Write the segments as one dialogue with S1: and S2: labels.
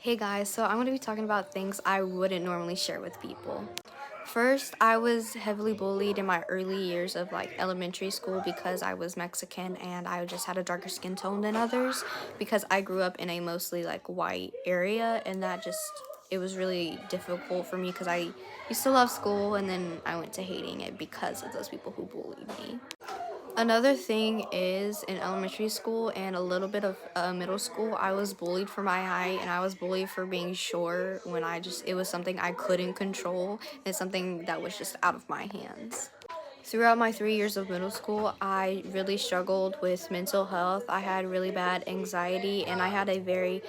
S1: Hey guys, so I'm going to be talking about things I wouldn't normally share with people. First, I was heavily bullied in my early years of like elementary school because I was Mexican and I just had a darker skin tone than others because I grew up in a mostly like white area, and it was really difficult for me because I used to love school and then I went to hating it because of those people who bullied me. Another thing is in elementary school and a little bit of middle school, I was bullied for my height and I was bullied for being short when it was something I couldn't control and something that was just out of my hands. Throughout my 3 years of middle school, I really struggled with mental health. I had really bad anxiety and I had a very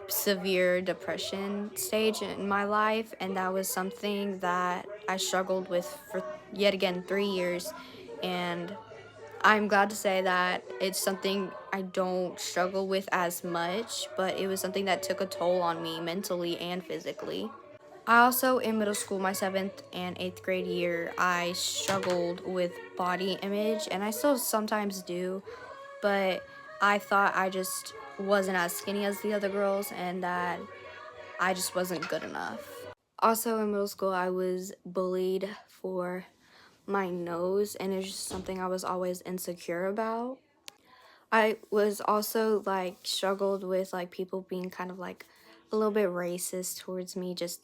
S1: severe depression stage in my life, and that was something that I struggled with for yet again 3 years. And I'm glad to say that it's something I don't struggle with as much, but it was something that took a toll on me mentally and physically. I also, in middle school, my 7th and 8th grade year, I struggled with body image, and I still sometimes do, but I thought I just wasn't as skinny as the other girls and that I just wasn't good enough. Also, in middle school, I was bullied for my nose, and it's just something I was always insecure about. I was also like struggled with like people being kind of like a little bit racist towards me just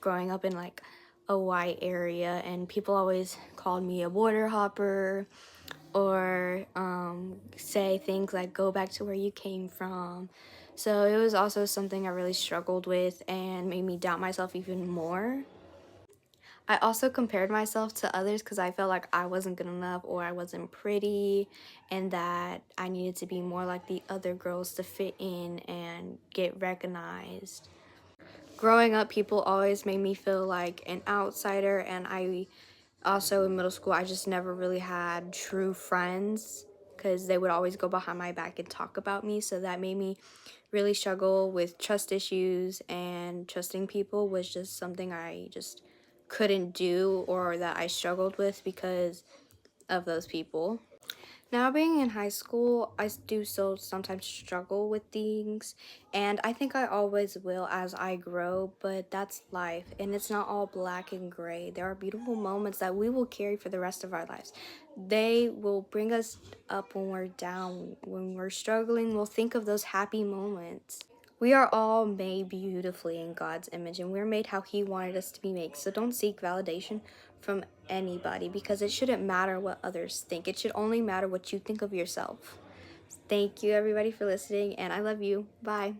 S1: growing up in like a white area, and people always called me a border hopper or say things like go back to where you came from. So it was also something I really struggled with and made me doubt myself even more. I also compared myself to others because I felt like I wasn't good enough or I wasn't pretty, and that I needed to be more like the other girls to fit in and get recognized. Growing up, people always made me feel like an outsider, and I also in middle school, I just never really had true friends because they would always go behind my back and talk about me. So that made me really struggle with trust issues, and trusting people was just something I just couldn't do or that I struggled with because of those people. Now, being in high school, I do still sometimes struggle with things, and I think I always will as I grow, but that's life, and it's not all black and gray. There are beautiful moments that we will carry for the rest of our lives. They will bring us up when we're down. When we're struggling, we'll think of those happy moments. We are all made beautifully in God's image, and we're made how He wanted us to be made. So don't seek validation from anybody because it shouldn't matter what others think. It should only matter what you think of yourself. Thank you, everybody, for listening, and I love you. Bye.